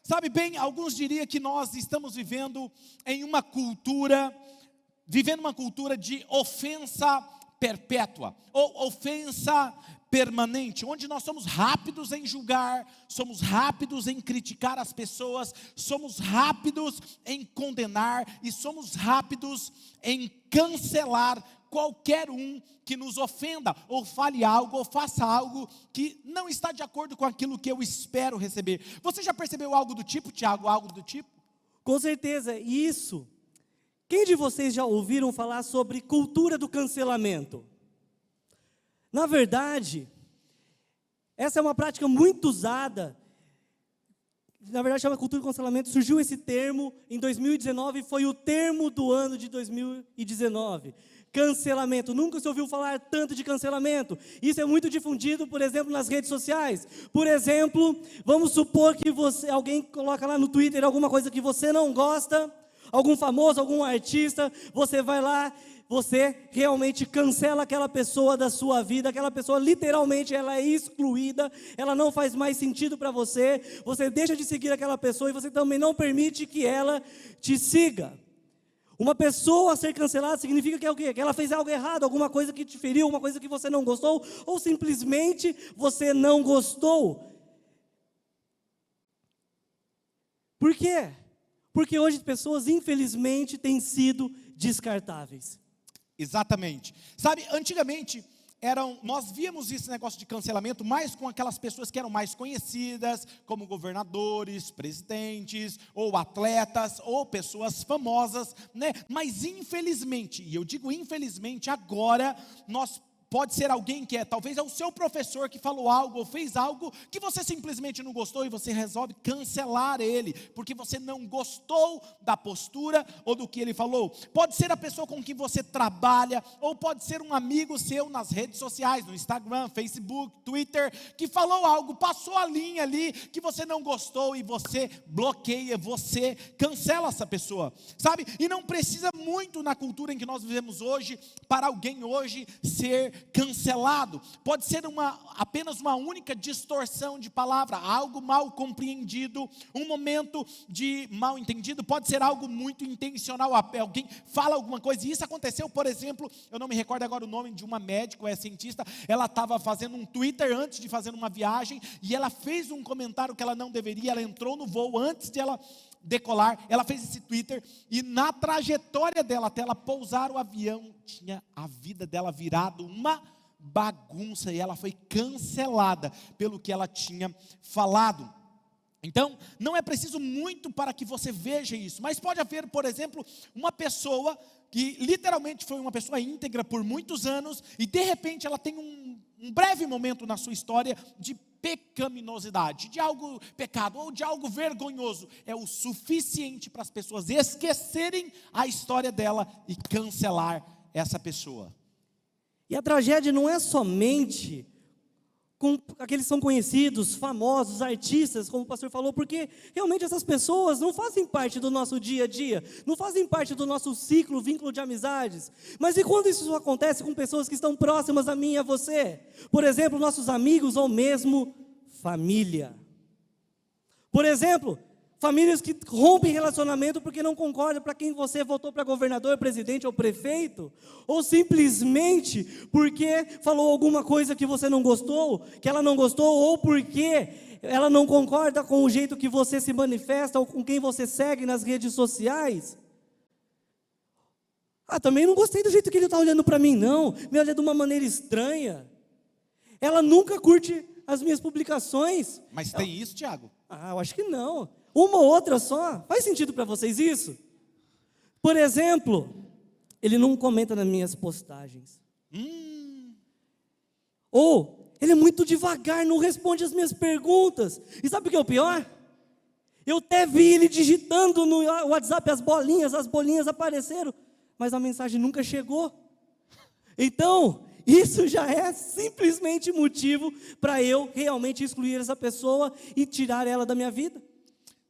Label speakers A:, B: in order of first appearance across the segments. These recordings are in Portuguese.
A: Sabe bem, alguns diriam que nós estamos vivendo uma cultura de ofensa perpétua, ou ofensa permanente, onde nós somos rápidos em julgar, somos rápidos em criticar as pessoas, somos rápidos em condenar e somos rápidos em cancelar qualquer um que nos ofenda, ou fale algo, ou faça algo que não está de acordo com aquilo que eu espero receber. Você já percebeu algo do tipo, Tiago, algo do tipo?
B: Com certeza, isso. Quem de vocês já ouviram falar sobre cultura do cancelamento? Na verdade, essa é uma prática muito usada. Na verdade, chama cultura do cancelamento. Surgiu esse termo em 2019, foi o termo do ano de 2019. Cancelamento. Nunca se ouviu falar tanto de cancelamento. Isso é muito difundido, por exemplo, nas redes sociais. Por exemplo, vamos supor que alguém coloca lá no Twitter alguma coisa que você não gosta, algum famoso, algum artista, você vai lá, você realmente cancela aquela pessoa da sua vida, aquela pessoa literalmente ela é excluída, ela não faz mais sentido para você, você deixa de seguir aquela pessoa e você também não permite que ela te siga. Uma pessoa ser cancelada significa que é o quê? Que ela fez algo errado, alguma coisa que te feriu, alguma coisa que você não gostou, ou simplesmente você não gostou. Por quê? Porque hoje pessoas, infelizmente, têm sido descartáveis.
A: Exatamente. Sabe, antigamente, nós víamos esse negócio de cancelamento mais com aquelas pessoas que eram mais conhecidas, como governadores, presidentes, ou atletas, ou pessoas famosas, né? Mas infelizmente, e eu digo infelizmente, agora pode ser alguém que talvez é o seu professor que falou algo ou fez algo que você simplesmente não gostou e você resolve cancelar ele, porque você não gostou da postura ou do que ele falou. Pode ser a pessoa com quem você trabalha, ou pode ser um amigo seu nas redes sociais, no Instagram, Facebook, Twitter, que falou algo, passou a linha ali, que você não gostou e você bloqueia, você cancela essa pessoa, sabe? E não precisa muito na cultura em que nós vivemos hoje, para alguém hoje ser cancelado. Pode ser apenas uma única distorção de palavra, algo mal compreendido, um momento de mal entendido, pode ser algo muito intencional, alguém fala alguma coisa, e isso aconteceu, por exemplo, eu não me recordo agora o nome de uma médica, cientista, ela estava fazendo um Twitter antes de fazer uma viagem, e ela fez um comentário que ela não deveria, ela entrou no voo antes de ela decolar, ela fez esse Twitter, e na trajetória dela, até ela pousar o avião, tinha a vida dela virado uma bagunça, e ela foi cancelada pelo que ela tinha falado. Então, não é preciso muito para que você veja isso, mas pode haver, por exemplo, uma pessoa que literalmente foi uma pessoa íntegra por muitos anos, e de repente ela tem um breve momento na sua história de pecaminosidade, de algo pecado, ou de algo vergonhoso, é o suficiente para as pessoas esquecerem a história dela e cancelar essa pessoa.
B: E a tragédia não é somente com aqueles que são conhecidos, famosos, artistas, como o pastor falou, porque realmente essas pessoas não fazem parte do nosso dia a dia, não fazem parte do nosso ciclo, vínculo de amizades. Mas e quando isso acontece com pessoas que estão próximas a mim e a você? Por exemplo, nossos amigos ou mesmo família. Por exemplo, famílias que rompem relacionamento porque não concordam para quem você votou para governador, presidente ou prefeito, ou simplesmente porque falou alguma coisa que você não gostou, que ela não gostou, ou porque ela não concorda com o jeito que você se manifesta ou com quem você segue nas redes sociais. Também não gostei do jeito que ele está olhando para mim, não, me olha de uma maneira estranha. Ela nunca curte as minhas publicações.
A: Mas tem isso, Tiago?
B: Eu acho que não. Uma ou outra só. Faz sentido para vocês isso? Por exemplo, ele não comenta nas minhas postagens. Ou, ele é muito devagar, não responde as minhas perguntas. E sabe o que é o pior? Eu até vi ele digitando no WhatsApp as bolinhas apareceram, mas a mensagem nunca chegou. Então, isso já é simplesmente motivo para eu realmente excluir essa pessoa e tirar ela da minha vida.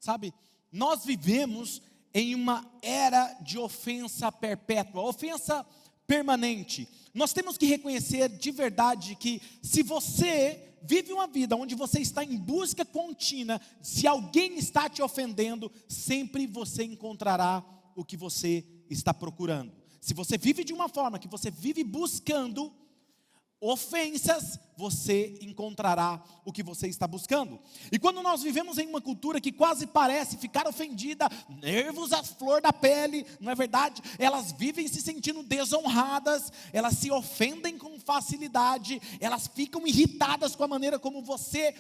A: Sabe, nós vivemos em uma era de ofensa perpétua, ofensa permanente. Nós temos que reconhecer de verdade que se você vive uma vida onde você está em busca contínua, se alguém está te ofendendo, sempre você encontrará o que você está procurando. Se você vive de uma forma que você vive buscando ofensas, você encontrará o que você está buscando. E quando nós vivemos em uma cultura que quase parece ficar ofendida, nervos à flor da pele, não é verdade? Elas vivem se sentindo desonradas, elas se ofendem com facilidade, elas ficam irritadas com a maneira como você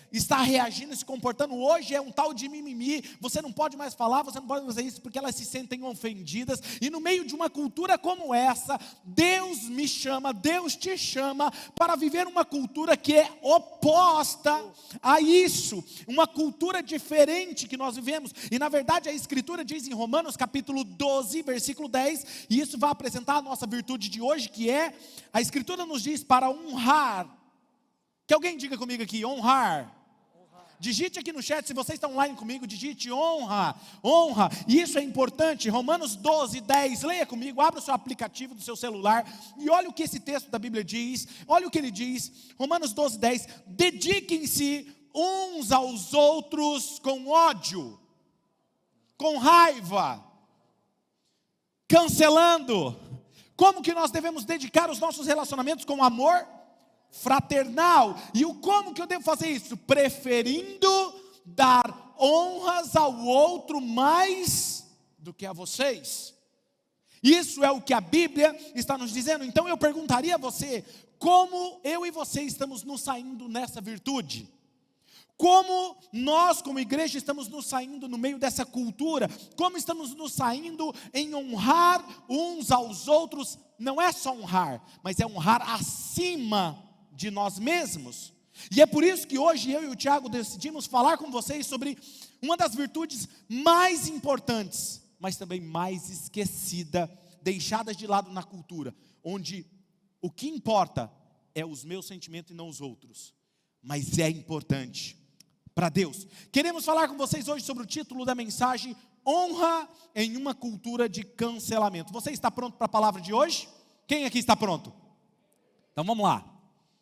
A: está reagindo e se comportando. Hoje é um tal de mimimi, você não pode mais falar, você não pode fazer isso, porque elas se sentem ofendidas. E no meio de uma cultura como essa, Deus me chama, Deus te chama para viver uma cultura que é oposta a isso, uma cultura diferente que nós vivemos. E na verdade a Escritura diz em Romanos capítulo 12, versículo 10, e isso vai apresentar a nossa virtude de hoje, que é, a Escritura nos diz para honrar. Que alguém diga comigo aqui, honrar. Digite aqui no chat, se vocês estão online comigo, digite honra, honra, e isso é importante. Romanos 12, 10, leia comigo, abra o seu aplicativo do seu celular, e olha o que esse texto da Bíblia diz, olha o que ele diz, Romanos 12, 10, dediquem-se uns aos outros com ódio, com raiva, cancelando. Como que nós devemos dedicar os nossos relacionamentos? Com amor fraternal. E como que eu devo fazer isso? Preferindo dar honras ao outro mais do que a vocês. Isso é o que a Bíblia está nos dizendo. Então eu perguntaria a você, como eu e você estamos nos saindo nessa virtude? Como nós como igreja estamos nos saindo no meio dessa cultura? Como estamos nos saindo em honrar uns aos outros? Não é só honrar, mas é honrar acima de nós mesmos. E é por isso que hoje eu e o Tiago decidimos falar com vocês sobre uma das virtudes mais importantes, mas também mais esquecida, deixadas de lado na cultura, onde o que importa é os meus sentimentos e não os outros, mas é importante para Deus. Queremos falar com vocês hoje sobre o título da mensagem, honra em uma cultura de cancelamento. Você está pronto para a palavra de hoje? Quem aqui está pronto? Então vamos lá.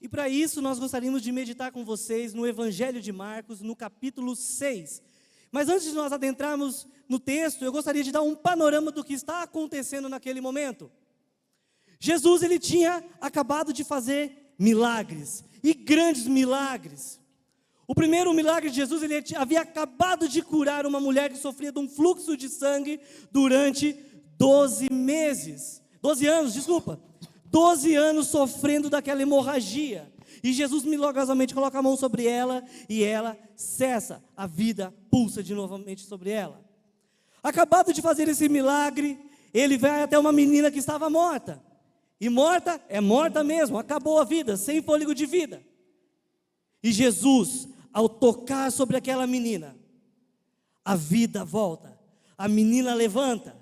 B: E para isso nós gostaríamos de meditar com vocês no Evangelho de Marcos, no capítulo 6. Mas antes de nós adentrarmos no texto, eu gostaria de dar um panorama do que está acontecendo naquele momento. Jesus, ele tinha acabado de fazer milagres, e grandes milagres. O primeiro milagre de Jesus, ele havia acabado de curar uma mulher que sofria de um fluxo de sangue durante 12 anos sofrendo daquela hemorragia, e Jesus milagrosamente coloca a mão sobre ela, e ela cessa, a vida pulsa de novamente sobre ela. Acabado de fazer esse milagre, ele vai até uma menina que estava morta, e morta é morta mesmo, acabou a vida, sem fôlego de vida, e Jesus, ao tocar sobre aquela menina, a vida volta, a menina levanta,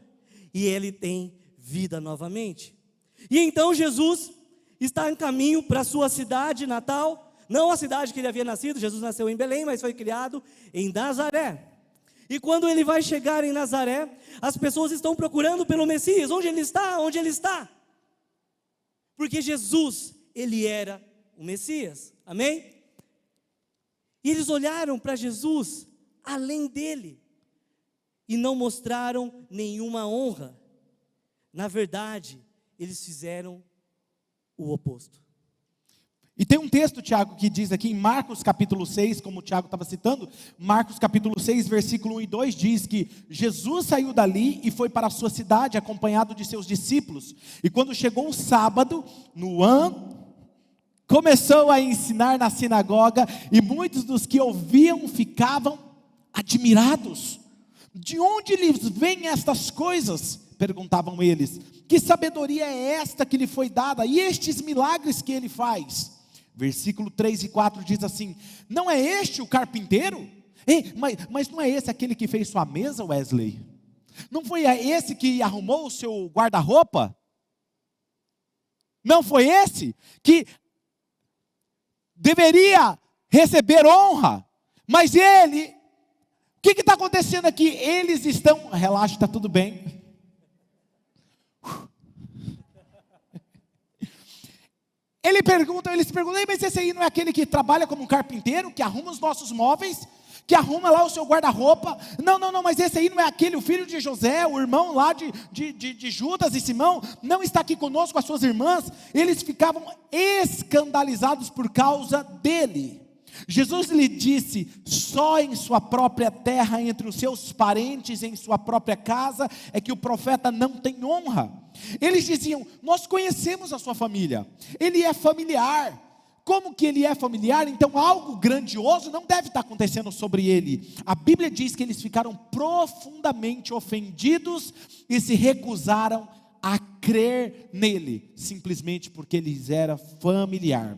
B: e ele tem vida novamente. E então Jesus está em caminho para a sua cidade natal, não a cidade que ele havia nascido. Jesus nasceu em Belém, mas foi criado em Nazaré. E quando ele vai chegar em Nazaré, as pessoas estão procurando pelo Messias. Onde ele está? Onde ele está? Porque Jesus, ele era o Messias, amém? E eles olharam para Jesus, além dele, e não mostraram nenhuma honra. Na verdade, eles fizeram o oposto.
A: E tem um texto, Tiago, que diz aqui em Marcos capítulo 6, como o Tiago estava citando, Marcos capítulo 6, versículo 1 e 2 diz que Jesus saiu dali e foi para a sua cidade acompanhado de seus discípulos. E quando chegou o sábado, no ano, começou a ensinar na sinagoga, e muitos dos que ouviam ficavam admirados. De onde lhes vêm estas coisas? Perguntavam eles. Que sabedoria é esta que lhe foi dada? E estes milagres que ele faz? Versículo 3 e 4 diz assim: não é este o carpinteiro? Ei, mas não é esse aquele que fez sua mesa, Wesley? Não foi esse que arrumou o seu guarda-roupa? Não foi esse que deveria receber honra? Mas ele, o que está acontecendo aqui? Eles estão, relaxa, está tudo bem. Eles perguntam, "Ei, mas esse aí não é aquele que trabalha como um carpinteiro, que arruma os nossos móveis, que arruma lá o seu guarda-roupa? Não, mas esse aí não é aquele, o filho de José, o irmão lá de Judas e Simão, não está aqui conosco, as suas irmãs?" Eles ficavam escandalizados por causa dele. Jesus lhe disse: só em sua própria terra, entre os seus parentes, em sua própria casa, é que o profeta não tem honra. Eles diziam: nós conhecemos a sua família, ele é familiar. Como que ele é familiar? Então algo grandioso não deve estar acontecendo sobre ele. A Bíblia diz que eles ficaram profundamente ofendidos e se recusaram a crer nele, simplesmente porque lhes era familiar.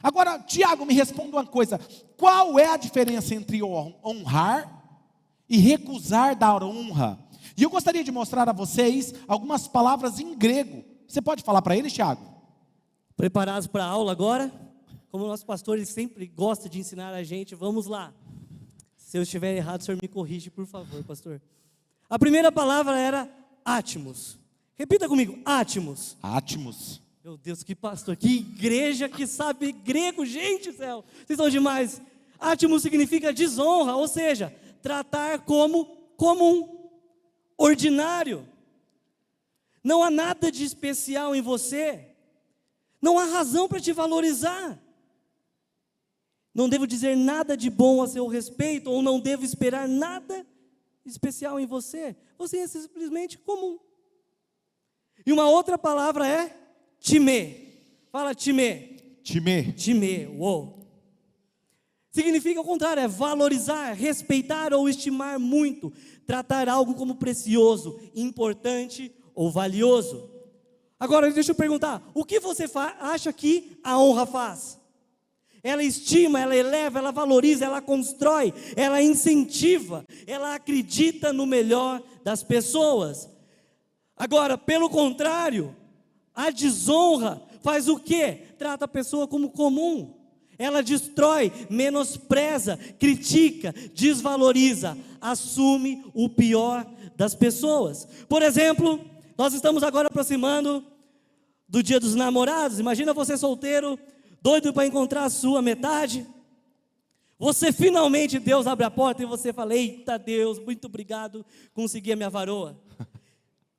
A: Agora, Tiago, me responda uma coisa: qual é a diferença entre honrar e recusar dar honra? E eu gostaria de mostrar a vocês algumas palavras em grego. Você pode falar para eles, Tiago?
B: Preparados para a aula agora? Como o nosso pastor, ele sempre gosta de ensinar a gente, vamos lá. Se eu estiver errado, o senhor me corrige, por favor, pastor. A primeira palavra era átimos. Repita comigo: átimos.
A: Átimos.
B: Meu Deus, que pastor, que igreja que sabe grego, gente do céu, vocês são demais. Átimos significa desonra, ou seja, tratar como comum, ordinário. Não há nada de especial em você, não há razão para te valorizar. Não devo dizer nada de bom a seu respeito, ou não devo esperar nada especial em você. Você é simplesmente comum. E uma outra palavra é timê. Fala timê.
A: Timê.
B: Timê, uou. Significa o contrário, é valorizar, respeitar ou estimar muito. Tratar algo como precioso, importante ou valioso. Agora, deixa eu perguntar, o que você acha que a honra faz? Ela estima, ela eleva, ela valoriza, ela constrói, ela incentiva, ela acredita no melhor das pessoas. Agora, pelo contrário, a desonra faz o quê? Trata a pessoa como comum. Ela destrói, menospreza, critica, desvaloriza, assume o pior das pessoas. Por exemplo, nós estamos agora aproximando do Dia dos Namorados. Imagina você solteiro, doido para encontrar a sua metade. Você finalmente, Deus abre a porta e você fala: eita Deus, muito obrigado, consegui a minha varoa.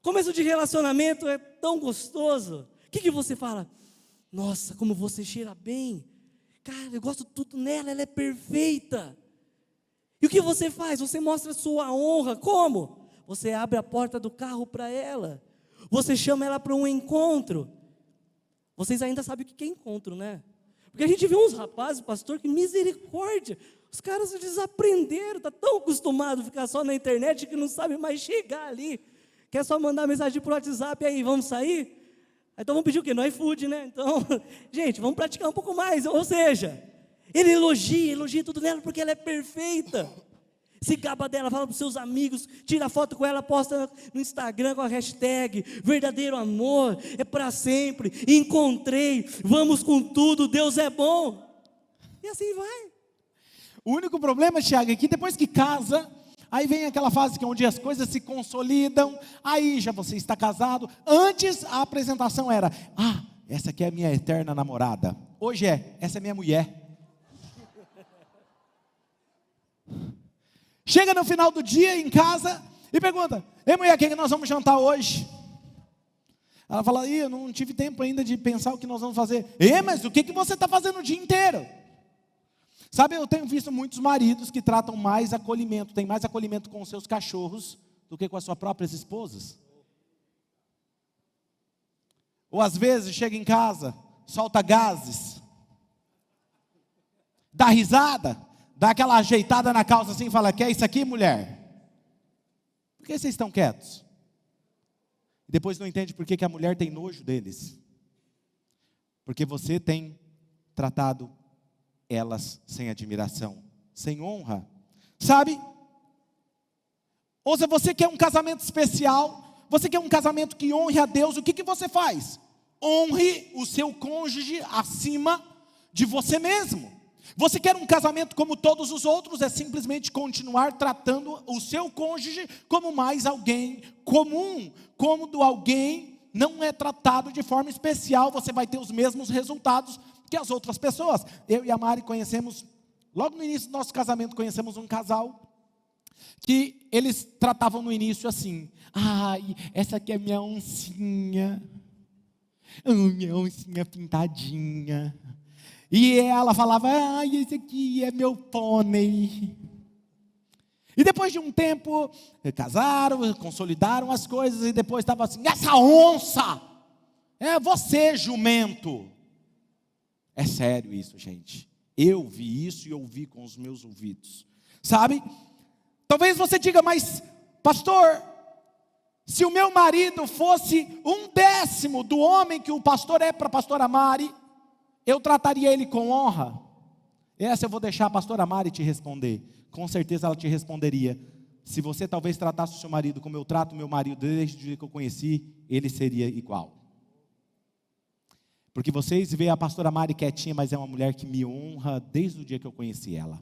B: Começo de relacionamento é tão gostoso. O que você fala? Nossa, como você cheira bem. Cara, eu gosto tudo nela, ela é perfeita. E o que você faz? Você mostra sua honra. Como? Você abre a porta do carro para ela. Você chama ela para um encontro. Vocês ainda sabem o que é encontro, né? Porque a gente vê uns rapazes, pastor, que misericórdia. Os caras desaprenderam, está tão acostumado a ficar só na internet que não sabe mais chegar ali. Quer só mandar mensagem por WhatsApp aí, vamos sair? Então vamos pedir o quê? No iFood, né? Então, gente, vamos praticar um pouco mais. Ou seja, ele elogia tudo nela porque ela é perfeita. Se gaba dela, fala para os seus amigos, tira foto com ela, posta no Instagram com a hashtag verdadeiro amor, é para sempre, encontrei, vamos com tudo, Deus é bom. E assim vai.
A: O único problema, Tiago, é que depois que casa, aí vem aquela fase que onde as coisas se consolidam, aí já você está casado. Antes a apresentação era: essa aqui é a minha eterna namorada. Hoje essa é minha mulher. Chega no final do dia em casa e pergunta: ei mulher, o que nós vamos jantar hoje? Ela fala: eu não tive tempo ainda de pensar o que nós vamos fazer. Mas o que você está fazendo o dia inteiro? Sabe, eu tenho visto muitos maridos que tratam mais acolhimento, têm mais acolhimento com os seus cachorros do que com as suas próprias esposas. Ou às vezes chega em casa, solta gases, dá risada, dá aquela ajeitada na calça assim e fala: quer isso aqui, mulher? Por que vocês estão quietos? E depois não entende por que a mulher tem nojo deles. Porque você tem tratado elas sem admiração, sem honra. Sabe? Ou se você quer um casamento especial, você quer um casamento que honre a Deus, o que você faz? Honre o seu cônjuge acima de você mesmo. Você quer um casamento como todos os outros, é simplesmente continuar tratando o seu cônjuge como mais alguém comum, como alguém não é tratado de forma especial, você vai ter os mesmos resultados que as outras pessoas. Eu e a Mari conhecemos, logo no início do nosso casamento, conhecemos um casal que eles tratavam no início assim: ai, essa aqui é minha oncinha, minha oncinha pintadinha. E ela falava: ai, esse aqui é meu pônei. E depois de um tempo, casaram, consolidaram as coisas, e depois estava assim: essa onça, é você, jumento. É sério isso, gente. Eu vi isso e ouvi com os meus ouvidos. Sabe? Talvez você diga: mas pastor, se o meu marido fosse 1/10 do homem que o pastor é para a pastora Mari, eu trataria ele com honra? Essa eu vou deixar a pastora Mari te responder. Com certeza ela te responderia: se você talvez tratasse o seu marido como eu trato o meu marido desde o dia que eu conheci, ele seria igual. Porque vocês veem a pastora Mari quietinha, mas é uma mulher que me honra desde o dia que eu conheci ela.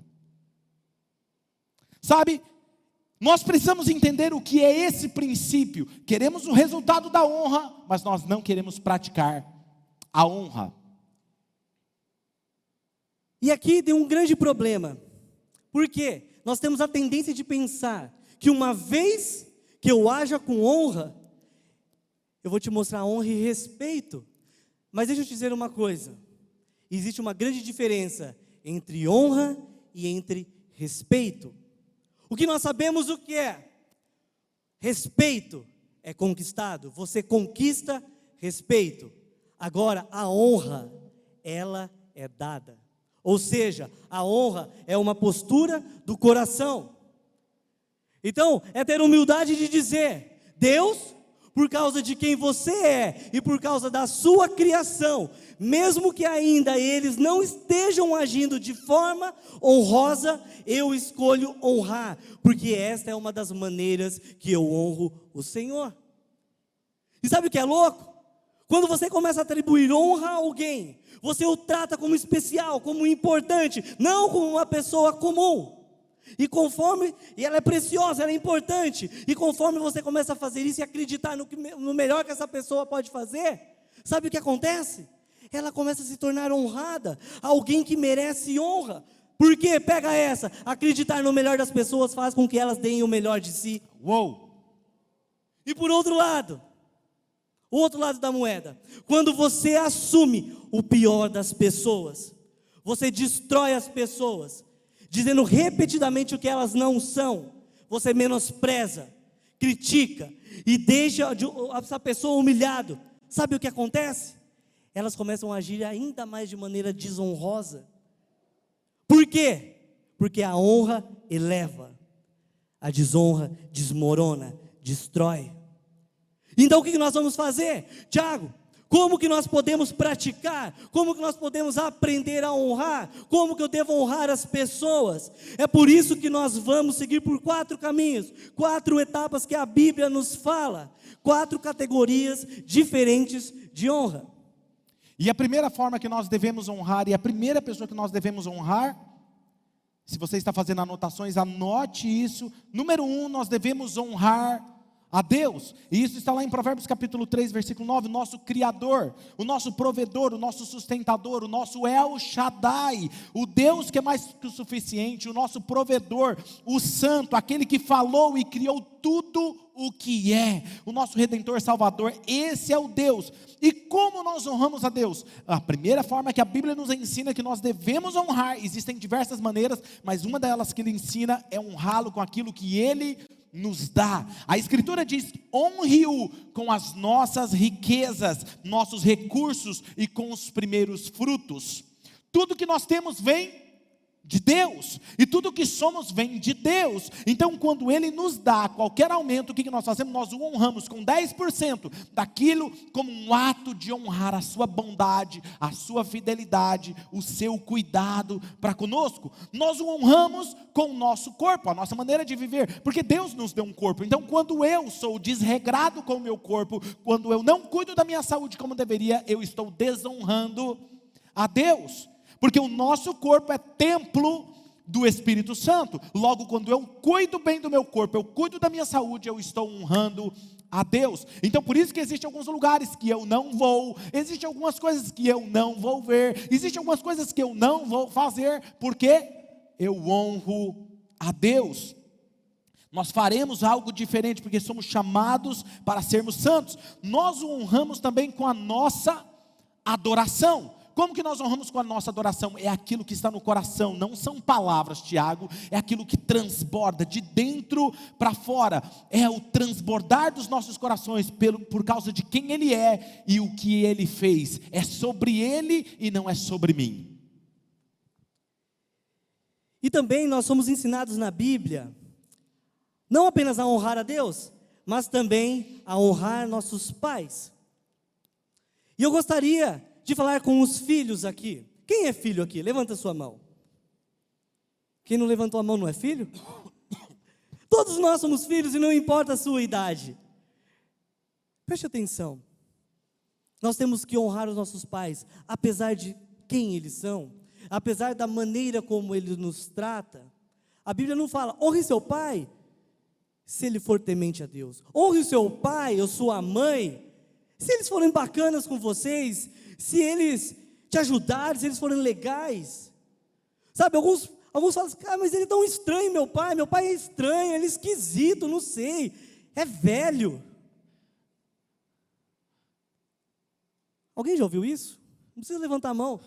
A: Sabe, nós precisamos entender o que é esse princípio. Queremos o resultado da honra, mas nós não queremos praticar a honra.
B: E aqui tem um grande problema. Por quê? Nós temos a tendência de pensar que uma vez que eu haja com honra, eu vou te mostrar honra e respeito. Mas deixa eu te dizer uma coisa: existe uma grande diferença entre honra e entre respeito. O que nós sabemos o que é? Respeito é conquistado, você conquista respeito. Agora, a honra, ela é dada. Ou seja, a honra é uma postura do coração. Então, é ter humildade de dizer: Deus, por causa de quem você é e por causa da sua criação, mesmo que ainda eles não estejam agindo de forma honrosa, eu escolho honrar, porque esta é uma das maneiras que eu honro o Senhor. E sabe o que é louco? Quando você começa a atribuir honra a alguém, você o trata como especial, como importante, não como uma pessoa comum. E ela é preciosa, ela é importante. E conforme você começa a fazer isso e acreditar no melhor que essa pessoa pode fazer, sabe o que acontece? Ela começa a se tornar honrada, alguém que merece honra. Por quê? Pega essa: acreditar no melhor das pessoas faz com que elas deem o melhor de si.
A: Uou!
B: E por outro lado, o outro lado da moeda, quando você assume o pior das pessoas, você destrói as pessoas, dizendo repetidamente o que elas não são, você menospreza, critica e deixa essa pessoa humilhada. Sabe o que acontece? Elas começam a agir ainda mais de maneira desonrosa. Por quê? Porque a honra eleva, a desonra desmorona, destrói. Então o que nós vamos fazer? Tiago, como que nós podemos praticar? Como que nós podemos aprender a honrar? Como que eu devo honrar as pessoas? É por isso que nós vamos seguir por 4 caminhos, 4 etapas que a Bíblia nos fala, 4 categorias diferentes de honra.
A: E a primeira forma que nós devemos honrar, e a primeira pessoa que nós devemos honrar, se você está fazendo anotações, anote isso. Número 1, nós devemos honrar a Deus, e isso está lá em Provérbios capítulo 3, versículo 9, o nosso Criador, o nosso provedor, o nosso sustentador, o nosso El Shaddai, o Deus que é mais que o suficiente, o nosso provedor, o Santo, aquele que falou e criou tudo o que é, o nosso Redentor Salvador. Esse é o Deus. E como nós honramos a Deus? A primeira forma que a Bíblia nos ensina que nós devemos honrar, existem diversas maneiras, mas uma delas que Ele ensina é honrá-lo com aquilo que Ele nos dá. A Escritura diz: honre-o com as nossas riquezas, nossos recursos e com os primeiros frutos. Tudo que nós temos vem de Deus, e tudo que somos vem de Deus. Então quando Ele nos dá qualquer aumento, o que nós fazemos? Nós o honramos com 10% daquilo, como um ato de honrar a sua bondade, a sua fidelidade, o seu cuidado para conosco. Nós o honramos com o nosso corpo, a nossa maneira de viver, porque Deus nos deu um corpo. Então quando eu sou desregrado com o meu corpo, quando eu não cuido da minha saúde como deveria, eu estou desonrando a Deus. Porque o nosso corpo é templo do Espírito Santo. Logo, quando eu cuido bem do meu corpo, eu cuido da minha saúde, eu estou honrando a Deus. Então por isso que existem alguns lugares que eu não vou, existem algumas coisas que eu não vou ver, existem algumas coisas que eu não vou fazer, porque eu honro a Deus. Nós faremos algo diferente, porque somos chamados para sermos santos. Nós o honramos também com a nossa adoração. Como que nós honramos com a nossa adoração? É aquilo que está no coração, não são palavras, Tiago, é aquilo que transborda de dentro para fora, é o transbordar dos nossos corações por causa de quem Ele é e o que Ele fez, é sobre Ele e não é sobre mim.
B: E também nós somos ensinados na Bíblia, não apenas a honrar a Deus, mas também a honrar nossos pais. E eu gostaria de falar com os filhos aqui. Quem é filho aqui? Levanta sua mão. Quem não levantou a mão não é filho? Todos nós somos filhos e não importa a sua idade. Preste atenção. Nós temos que honrar os nossos pais, apesar de quem eles são, apesar da maneira como ele nos trata. A Bíblia não fala, honre seu pai, se ele for temente a Deus. Honre seu pai ou sua mãe, se eles forem bacanas com vocês, se eles te ajudarem, se eles forem legais. Sabe, alguns falam assim, mas ele é tão estranho, meu pai é estranho, ele é esquisito, não sei, é velho. Alguém já ouviu isso? Não precisa levantar a mão.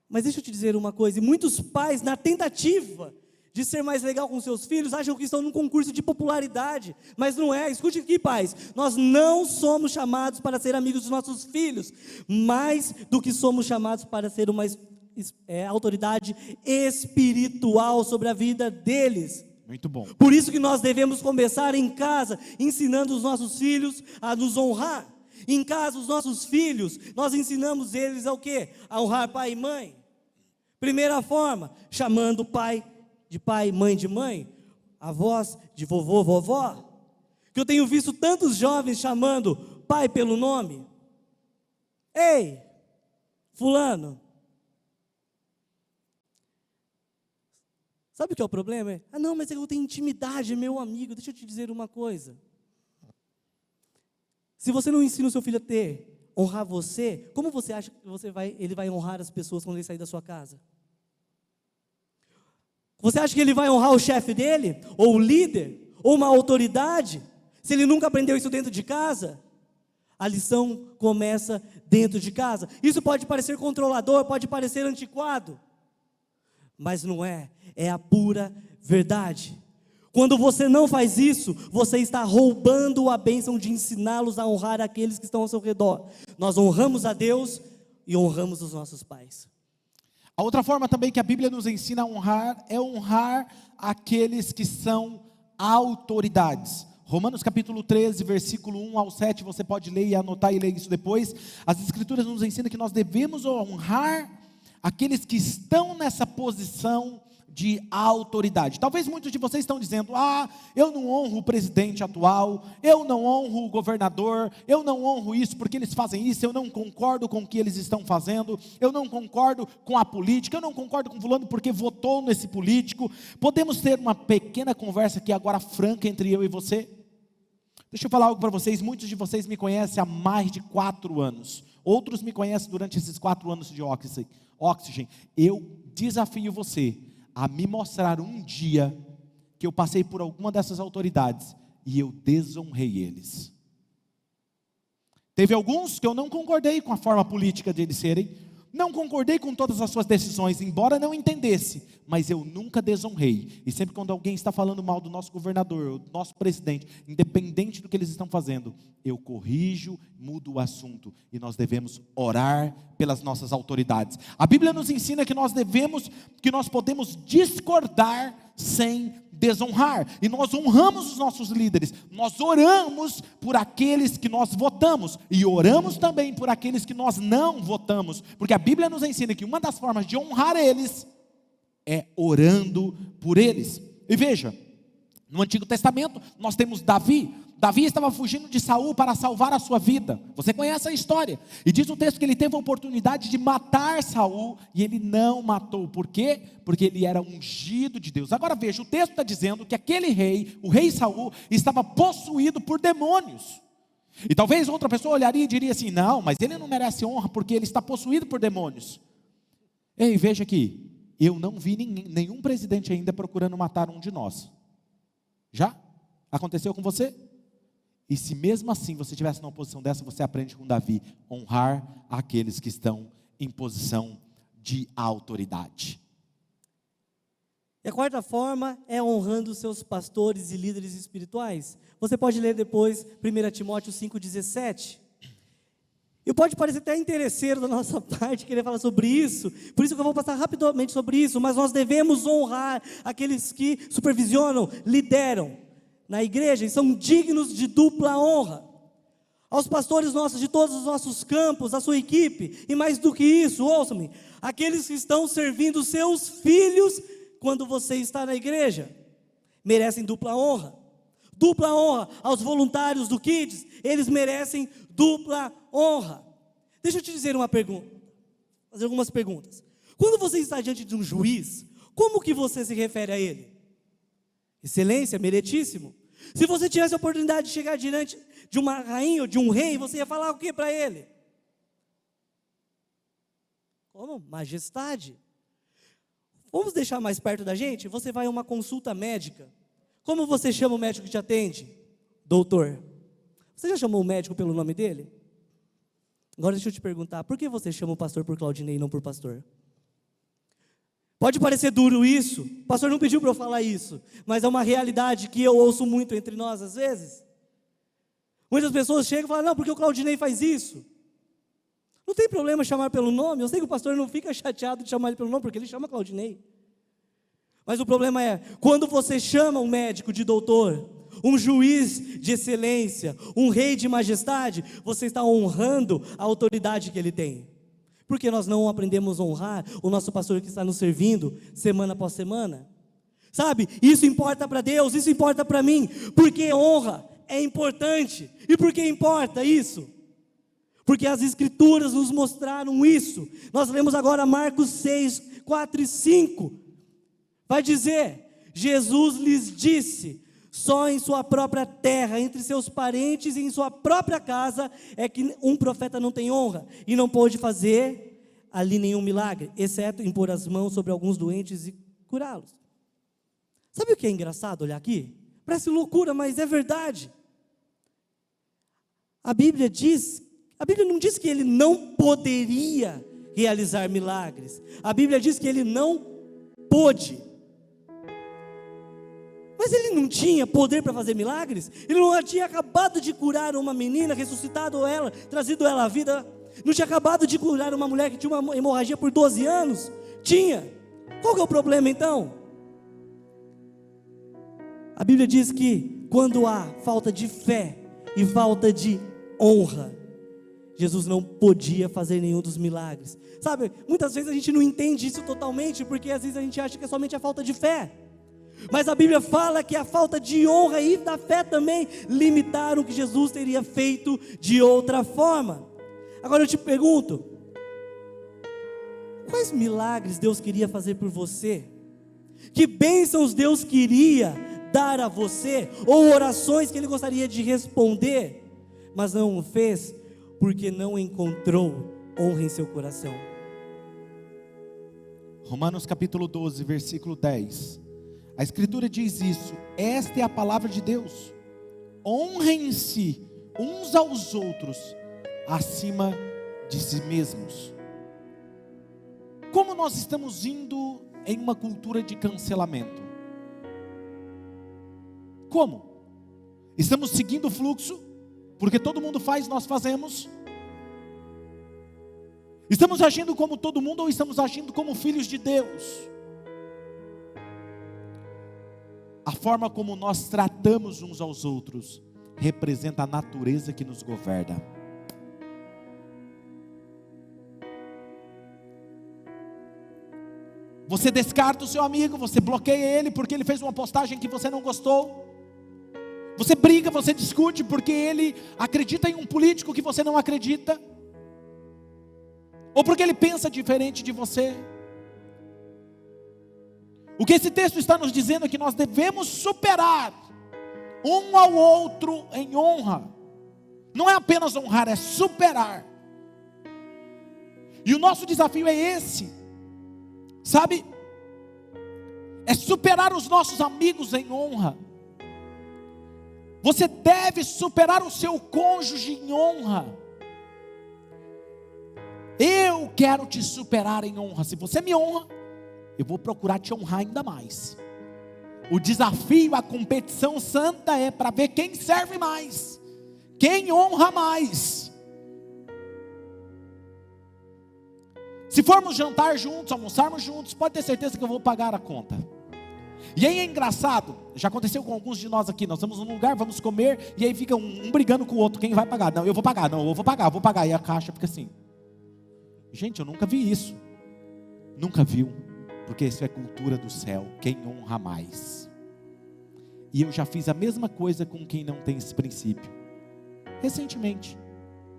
B: Mas deixa eu te dizer uma coisa, e muitos pais, na tentativa de ser mais legal com seus filhos, acham que estão num concurso de popularidade, mas não é. Escute aqui, pais, nós não somos chamados para ser amigos dos nossos filhos, mais do que somos chamados para ser uma autoridade espiritual sobre a vida deles.
A: Muito bom.
B: Por isso que nós devemos começar em casa, ensinando os nossos filhos a nos honrar. Em casa, os nossos filhos, nós ensinamos eles a o quê? A honrar pai e mãe. Primeira forma, chamando pai de pai, mãe de mãe, avós de vovô, vovó, que eu tenho visto tantos jovens chamando pai pelo nome. Ei, fulano. Sabe o que é o problema? Não, mas eu tenho intimidade, meu amigo. Deixa eu te dizer uma coisa. Se você não ensina o seu filho a honrar você, como você acha que ele vai honrar as pessoas quando ele sair da sua casa? Você acha que ele vai honrar o chefe dele? Ou o líder? Ou uma autoridade? Se ele nunca aprendeu isso dentro de casa? A lição começa dentro de casa. Isso pode parecer controlador, pode parecer antiquado, mas não é. É a pura verdade. Quando você não faz isso, você está roubando a bênção de ensiná-los a honrar aqueles que estão ao seu redor. Nós honramos a Deus e honramos os nossos pais.
A: A outra forma também que a Bíblia nos ensina a honrar é honrar aqueles que são autoridades. Romanos capítulo 13, versículo 1 ao 7, você pode ler e anotar e ler isso depois. As Escrituras nos ensinam que nós devemos honrar aqueles que estão nessa posição de autoridade. Talvez muitos de vocês estão dizendo, eu não honro o presidente atual, eu não honro o governador, eu não honro isso porque eles fazem isso, eu não concordo com o que eles estão fazendo, eu não concordo com a política, eu não concordo com fulano porque votou nesse político. Podemos ter uma pequena conversa aqui agora franca entre eu e você? Deixa eu falar algo para vocês. Muitos de vocês me conhecem há mais de 4 anos, outros me conhecem durante esses 4 anos de Oxygen. Eu desafio você a me mostrar um dia que eu passei por alguma dessas autoridades e eu desonrei eles. Teve alguns que eu não concordei com a forma política de eles serem, não concordei com todas as suas decisões, embora não entendesse, mas eu nunca desonrei. E sempre quando alguém está falando mal do nosso governador, do nosso presidente, independente do que eles estão fazendo, eu corrijo, mudo o assunto, e nós devemos orar pelas nossas autoridades. A Bíblia nos ensina que nós podemos discordar sem desonrar, e nós honramos os nossos líderes, nós oramos por aqueles que nós votamos, e oramos também por aqueles que nós não votamos, porque a Bíblia nos ensina que uma das formas de honrar eles é orando por eles. E veja, No Antigo Testamento, nós temos Davi. Davi estava fugindo de Saul para salvar a sua vida. Você conhece a história. E diz o texto que ele teve a oportunidade de matar Saul, e ele não matou. Por quê? Porque ele era ungido de Deus. Agora veja, o texto está dizendo que aquele rei, o rei Saul, estava possuído por demônios. E talvez outra pessoa olharia e diria assim: não, mas ele não merece honra porque ele está possuído por demônios. Ei, veja aqui, eu não vi nenhum presidente ainda procurando matar um de nós. Já? Aconteceu com você? E se mesmo assim você estivesse numa posição dessa, você aprende com Davi: honrar aqueles que estão em posição de autoridade.
B: E a quarta forma é honrando seus pastores e líderes espirituais. Você pode ler depois 1 Timóteo 5,17. E pode parecer até interesseiro da nossa parte querer falar sobre isso, por isso que eu vou passar rapidamente sobre isso, mas nós devemos honrar aqueles que supervisionam, lideram na igreja e são dignos de dupla honra. Aos pastores nossos de todos os nossos campos, a sua equipe, e mais do que isso, ouçam-me, aqueles que estão servindo seus filhos quando você está na igreja, merecem dupla honra. Dupla honra aos voluntários do Kids, eles merecem dupla honra. Deixa eu te dizer uma pergunta, fazer algumas perguntas. Quando você está diante de um juiz, como que você se refere a ele? Excelência, meritíssimo. Se você tivesse a oportunidade de chegar diante de uma rainha ou de um rei, você ia falar o que para ele? Como? Majestade. Vamos deixar mais perto da gente? Você vai a uma consulta médica. Como você chama o médico que te atende? Doutor. Você já chamou o médico pelo nome dele? Agora deixa eu te perguntar, por que você chama o pastor por Claudinei e não por pastor? Pode parecer duro isso, o pastor não pediu para eu falar isso, mas é uma realidade que eu ouço muito entre nós às vezes. Muitas pessoas chegam e falam: não, porque o Claudinei faz isso. Não tem problema chamar pelo nome, eu sei que o pastor não fica chateado de chamar ele pelo nome, porque ele chama Claudinei. Mas o problema é, quando você chama um médico de doutor, um juiz de excelência, um rei de majestade, você está honrando a autoridade que ele tem. Por que nós não aprendemos a honrar o nosso pastor que está nos servindo semana após semana? Sabe, isso importa para Deus, isso importa para mim, porque honra é importante. E por que importa isso? Porque as escrituras nos mostraram isso. Nós lemos agora Marcos 6, 4 e 5. Vai dizer: Jesus lhes disse: só em sua própria terra, entre seus parentes e em sua própria casa, é que um profeta não tem honra, e não pôde fazer ali nenhum milagre, exceto impor as mãos sobre alguns doentes e curá-los. Sabe o que é engraçado olhar aqui? Parece loucura, mas é verdade. A Bíblia não diz que ele não poderia realizar milagres. A Bíblia diz que ele não pôde. Mas ele não tinha poder para fazer milagres? Ele não tinha acabado de curar uma menina, ressuscitado ela, trazido ela à vida? Não tinha acabado de curar uma mulher que tinha uma hemorragia por 12 anos? Tinha. Qual que é o problema então? A Bíblia diz que quando há falta de fé e falta de honra, Jesus não podia fazer nenhum dos milagres. Sabe, muitas vezes a gente não entende isso totalmente, porque às vezes a gente acha que é somente a falta de fé. Mas a Bíblia fala que a falta de honra e da fé também limitaram o que Jesus teria feito de outra forma. Agora eu te pergunto, quais milagres Deus queria fazer por você? Que bênçãos Deus queria dar a você? Ou orações que Ele gostaria de responder, mas não o fez porque não encontrou honra em seu coração?
A: Romanos capítulo 12, versículo 10. A Escritura diz isso: esta é a palavra de Deus. Honrem-se uns aos outros acima de si mesmos. Como nós estamos indo em uma cultura de cancelamento? Como? Estamos seguindo o fluxo, porque todo mundo faz, nós fazemos? Estamos agindo como todo mundo ou estamos agindo como filhos de Deus? A forma como nós tratamos uns aos outros representa a natureza que nos governa. Você descarta o seu amigo, você bloqueia ele porque ele fez uma postagem que você não gostou. Você briga, você discute porque ele acredita em um político que você não acredita. Ou porque ele pensa diferente de você. O que esse texto está nos dizendo é que nós devemos superar um ao outro em honra. Não é apenas honrar, é superar. E o nosso desafio é esse. Sabe? É superar os nossos amigos em honra. Você deve superar o seu cônjuge em honra. Eu quero te superar em honra. Se você me honra, eu vou procurar te honrar ainda mais. O desafio, a competição santa é para ver quem serve mais, quem honra mais. Se formos jantar juntos, almoçarmos juntos, pode ter certeza que eu vou pagar a conta. E aí é engraçado, já aconteceu com alguns de nós aqui, nós vamos num lugar, vamos comer, e aí fica um brigando com o outro, quem vai pagar? Não, eu vou pagar, não, eu vou pagar, e a caixa fica assim. Gente, eu nunca vi isso, nunca viu, porque isso é cultura do céu, quem honra mais. E eu já fiz a mesma coisa com quem não tem esse princípio, recentemente.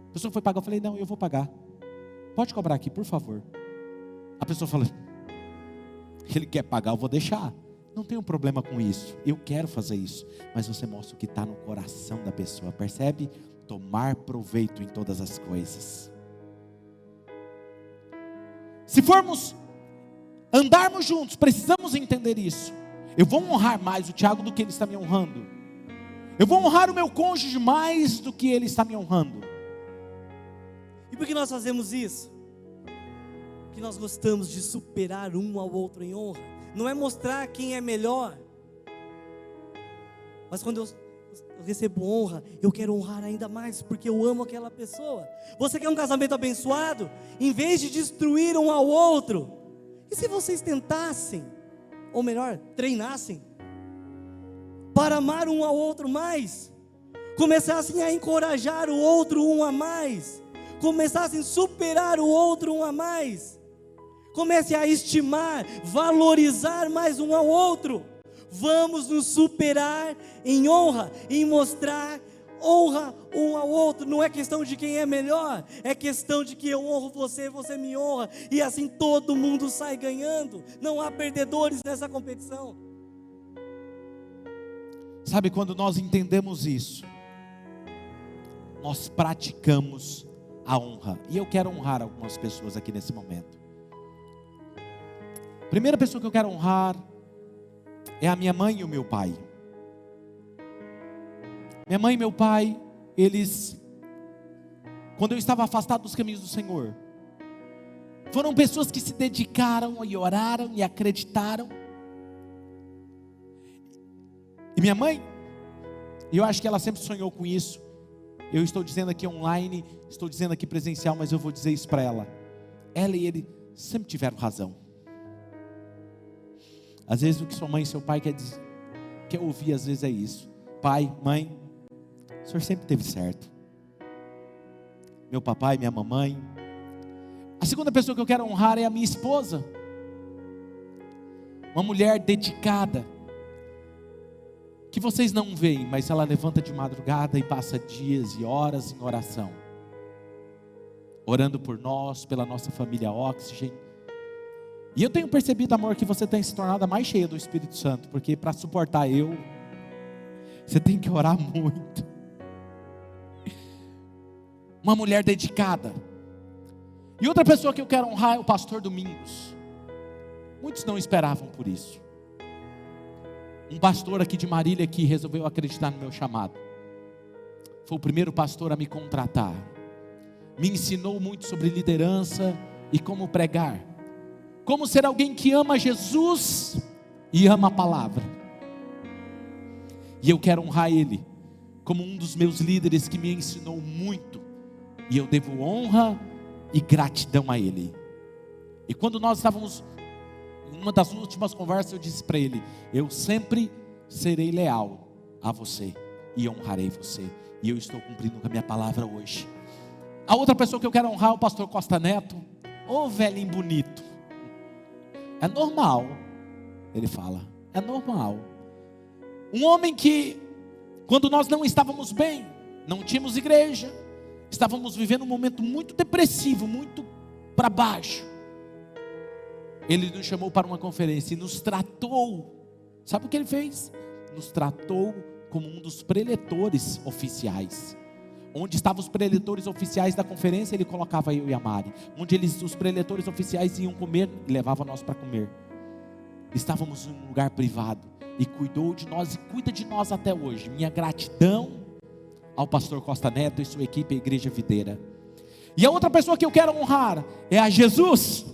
A: A pessoa foi pagar, eu falei, não, eu vou pagar. Pode cobrar aqui, por favor. A pessoa fala, ele quer pagar, eu vou deixar. Não tenho problema com isso, eu quero fazer isso. Mas você mostra o que está no coração da pessoa, percebe? Tomar proveito em todas as coisas. Se formos andarmos juntos, precisamos entender isso. Eu vou honrar mais o Tiago do que ele está me honrando. Eu vou honrar o meu cônjuge mais do que ele está me honrando.
B: E por que nós fazemos isso? Porque nós gostamos de superar um ao outro em honra. Não é mostrar quem é melhor. Mas quando eu recebo honra, eu quero honrar ainda mais, porque eu amo aquela pessoa. Você quer um casamento abençoado? Em vez de destruir um ao outro, e se vocês tentassem, ou melhor, treinassem, para amar um ao outro mais, começassem a encorajar o outro um a mais, começassem a superar o outro um a mais, comece a estimar, valorizar mais um ao outro. Vamos nos superar em honra, em mostrar honra um ao outro. Não é questão de quem é melhor, é questão de que eu honro você, você me honra, e assim todo mundo sai ganhando. Não há perdedores nessa competição.
A: Sabe, quando nós entendemos isso, nós praticamos a honra. E eu quero honrar algumas pessoas aqui nesse momento. Primeira pessoa que eu quero honrar é a minha mãe e o meu pai. Minha mãe e meu pai, eles, quando eu estava afastado dos caminhos do Senhor, foram pessoas que se dedicaram e oraram e acreditaram. E minha mãe, eu acho que ela sempre sonhou com isso. Eu estou dizendo aqui online, estou dizendo aqui presencial, mas eu vou dizer isso para ela. Ela e ele sempre tiveram razão. Às vezes o que sua mãe e seu pai quer ouvir, às vezes é isso. Pai, mãe, o senhor sempre teve certo. Meu papai, minha mamãe. A segunda pessoa que eu quero honrar é a minha esposa. Uma mulher dedicada, que vocês não veem, mas ela levanta de madrugada e passa dias e horas em oração, orando por nós, pela nossa família Oxygen. E eu tenho percebido, amor, que você tem se tornado a mais cheia do Espírito Santo, porque para suportar você tem que orar muito. Uma mulher dedicada. E outra pessoa que eu quero honrar é o pastor Domingos. Muitos não esperavam por isso. Um pastor aqui de Marília que resolveu acreditar no meu chamado. Foi o primeiro pastor a me contratar. Me ensinou muito sobre liderança e como pregar. Como ser alguém que ama Jesus e ama a palavra. E eu quero honrar ele como um dos meus líderes que me ensinou muito. E eu devo honra e gratidão a ele. E quando nós estávamos em uma das últimas conversas, eu disse para ele: eu sempre serei leal a você e honrarei você. E eu estou cumprindo com a minha palavra hoje. A outra pessoa que eu quero honrar é o pastor Costa Neto. Ô velhinho bonito. É normal, ele fala, é normal. Um homem que, quando nós não estávamos bem, não tínhamos igreja, estávamos vivendo um momento muito depressivo, muito para baixo, ele nos chamou para uma conferência e nos tratou. Sabe o que ele fez? Nos tratou como um dos preletores oficiais. Onde estavam os preletores oficiais da conferência, ele colocava eu e a Mari. Onde os preletores oficiais iam comer, e levava nós para comer. Estávamos em um lugar privado, e cuidou de nós, e cuida de nós até hoje. Minha gratidão ao pastor Costa Neto e sua equipe, a Igreja Videira. E a outra pessoa que eu quero honrar é a Jesus.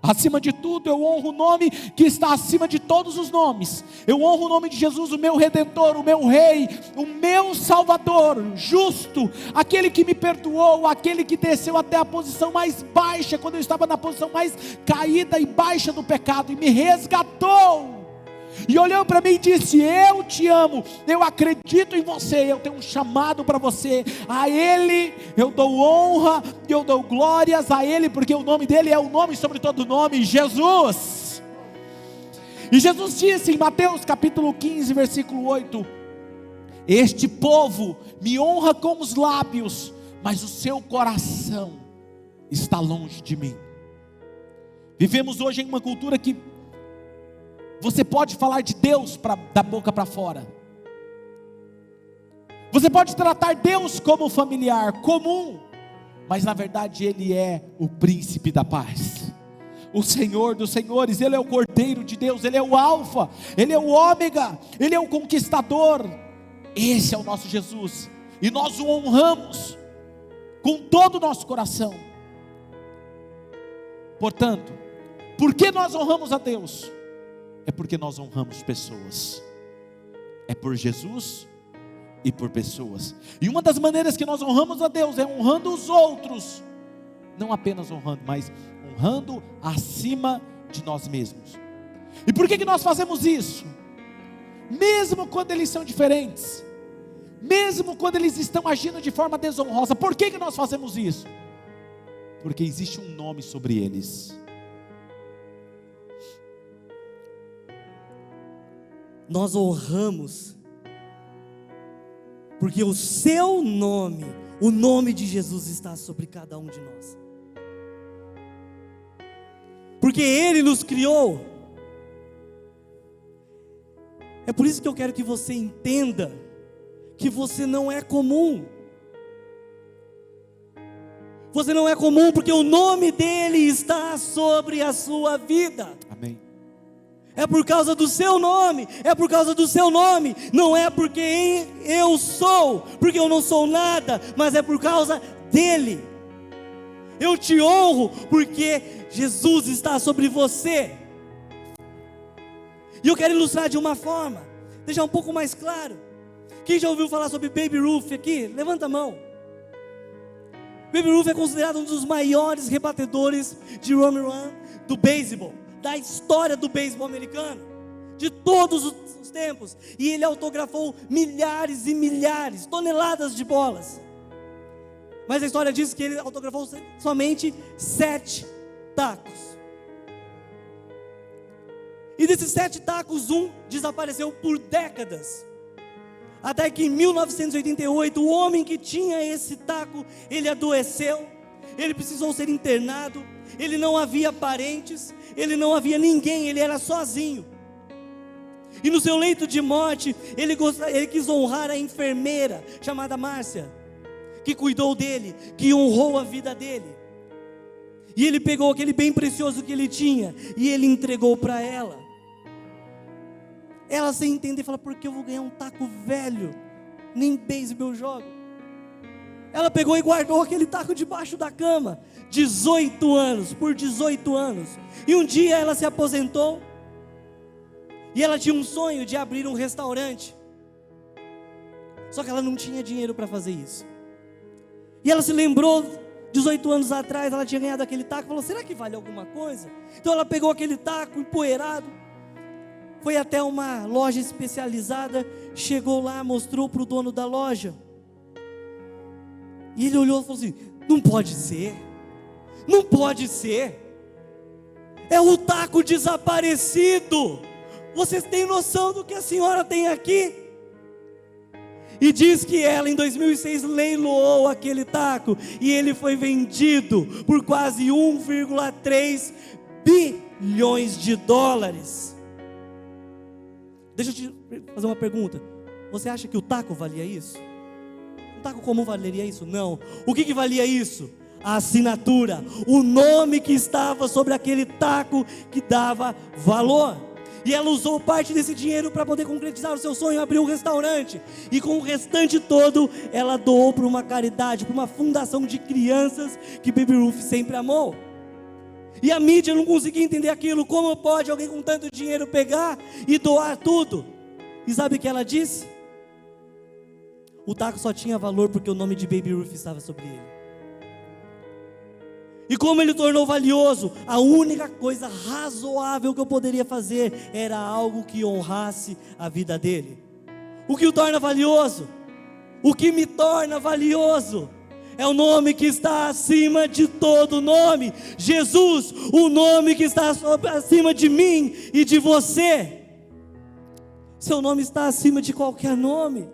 A: Acima de tudo, eu honro o nome que está acima de todos os nomes. Eu honro o nome de Jesus, o meu Redentor, o meu Rei, o meu Salvador, justo, aquele que me perdoou, aquele que desceu até a posição mais baixa, quando eu estava na posição mais caída e baixa do pecado, e me resgatou. E olhou para mim e disse: eu te amo, eu acredito em você, eu tenho um chamado para você. A Ele eu dou honra, eu dou glórias a Ele, porque o nome dEle é o nome sobre todo nome, Jesus. E Jesus disse em Mateus capítulo 15, versículo 8: este povo me honra com os lábios, mas o seu coração está longe de mim. Vivemos hoje em uma cultura que você pode falar de Deus da boca para fora. Você pode tratar Deus como familiar, comum, mas na verdade Ele é o príncipe da paz, o Senhor dos senhores. Ele é o Cordeiro de Deus, Ele é o Alfa, Ele é o Ômega, Ele é o conquistador. Esse é o nosso Jesus, e nós o honramos com todo o nosso coração. Portanto, por que nós honramos a Deus? É porque nós honramos pessoas. É por Jesus e por pessoas. E uma das maneiras que nós honramos a Deus é honrando os outros. Não apenas honrando, mas honrando acima de nós mesmos. E por que nós fazemos isso? Mesmo quando eles são diferentes, mesmo quando eles estão agindo de forma desonrosa, por que nós fazemos isso? Porque existe um nome sobre eles.
B: Nós honramos, porque o seu nome, o nome de Jesus está sobre cada um de nós. Porque Ele nos criou. É por isso que eu quero que você entenda que você não é comum. Você não é comum porque o nome dEle está sobre a sua vida.
A: Amém.
B: É por causa do seu nome, é por causa do seu nome, não é porque eu sou, porque eu não sou nada, mas é por causa dEle. Eu te honro porque Jesus está sobre você. E eu quero ilustrar de uma forma, deixar um pouco mais claro. Quem já ouviu falar sobre Babe Ruth aqui? Levanta a mão. Babe Ruth é considerado um dos maiores rebatedores de home run do beisebol, da história do beisebol americano, de todos os tempos. E ele autografou milhares e milhares, toneladas de bolas. Mas a história diz que ele autografou somente 7 tacos. E desses 7 tacos, um desapareceu por décadas. Até que em 1988, o homem que tinha esse taco, ele adoeceu, ele precisou ser internado, ele não havia parentes, ele não havia ninguém, ele era sozinho. E no seu leito de morte, ele quis honrar a enfermeira, chamada Márcia, que cuidou dele, que honrou a vida dele. E ele pegou aquele bem precioso que ele tinha, e ele entregou para ela. Ela sem entender, fala: por que eu vou ganhar um taco velho? Nem beisebol eu jogo. Ela pegou e guardou aquele taco debaixo da cama, 18 anos, por 18 anos. E um dia ela se aposentou, e ela tinha um sonho de abrir um restaurante. Só que ela não tinha dinheiro para fazer isso. E ela se lembrou, 18 anos atrás, ela tinha ganhado aquele taco, falou: será que vale alguma coisa? Então ela pegou aquele taco empoeirado, foi até uma loja especializada, chegou lá, mostrou para o dono da loja. E ele olhou e falou assim: não pode ser, não pode ser. é o taco desaparecido. Vocês têm noção do que a senhora tem aqui? E diz que ela em 2006 leiloou aquele taco e ele foi vendido por quase 1,3 bilhões de dólares. Deixa eu te fazer uma pergunta. Você acha que o taco valia isso? Um taco comum valeria isso? Não. O que valia isso? A assinatura, o nome que estava sobre aquele taco que dava valor. E ela usou parte desse dinheiro para poder concretizar o seu sonho, abrir um restaurante. E com o restante todo, ela doou para uma caridade, para uma fundação de crianças que Baby Ruth sempre amou. E a mídia não conseguia entender aquilo. Como pode alguém com tanto dinheiro pegar e doar tudo? E sabe o que ela disse? O taco só tinha valor porque o nome de Baby Ruth estava sobre ele. E como ele tornou valioso, a única coisa razoável que eu poderia fazer era algo que honrasse a vida dele. O que o torna valioso, o que me torna valioso, é o nome que está acima de todo nome. Jesus, o nome que está acima de mim e de você. Seu nome está acima de qualquer nome.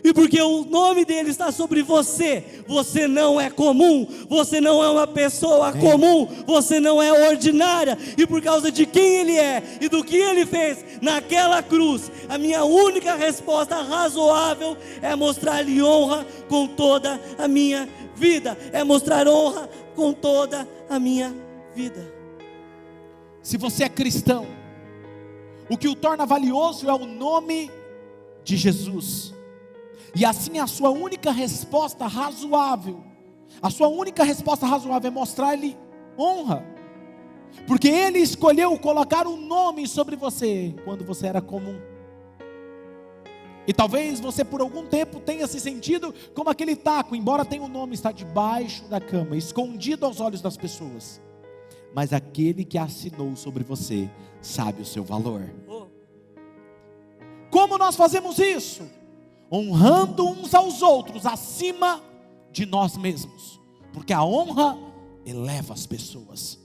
B: E porque o nome dele está sobre você, você não é comum, você não é uma pessoa comum, você não é ordinária. E por causa de quem ele é e do que ele fez naquela cruz, a minha única resposta razoável é mostrar-lhe honra com toda a minha vida. É mostrar honra com toda a minha vida.
A: Se você é cristão, o que o torna valioso é o nome de Jesus. E assim a sua única resposta razoável, é mostrar-lhe honra. Porque ele escolheu colocar um nome sobre você quando você era comum. E talvez você por algum tempo tenha se sentido como aquele taco, embora tenha um nome, está debaixo da cama, escondido aos olhos das pessoas. Mas aquele que assinou sobre você sabe o seu valor. Como nós fazemos isso? Honrando uns aos outros acima de nós mesmos, porque a honra eleva as pessoas.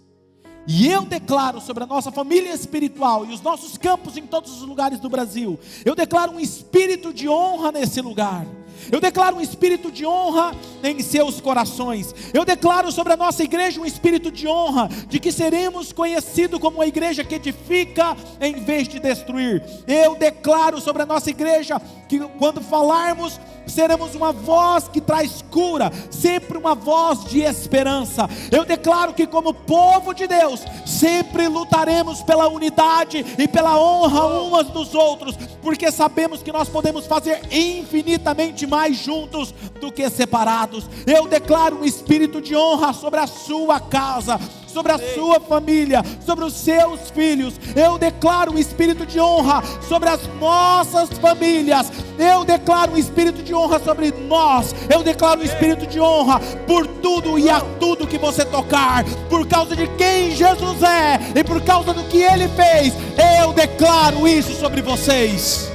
A: E eu declaro sobre a nossa família espiritual e os nossos campos em todos os lugares do Brasil, eu declaro um espírito de honra nesse lugar. Eu declaro um espírito de honra em seus corações. Eu declaro sobre a nossa igreja um espírito de honra, de que seremos conhecidos como uma igreja que edifica em vez de destruir. Eu declaro sobre a nossa igreja que quando falarmos, seremos uma voz que traz cura, sempre uma voz de esperança. Eu declaro que como povo de Deus, sempre lutaremos pela unidade e pela honra uns dos outros, porque sabemos que nós podemos fazer infinitamente mais juntos do que separados. Eu declaro um espírito de honra sobre a sua casa, sobre a sua família, sobre os seus filhos. Eu declaro um espírito de honra sobre as nossas famílias. Eu declaro um espírito de honra sobre nós. Eu declaro um espírito de honra por tudo e a tudo que você tocar, por causa de quem Jesus é e por causa do que Ele fez. Eu declaro isso sobre vocês.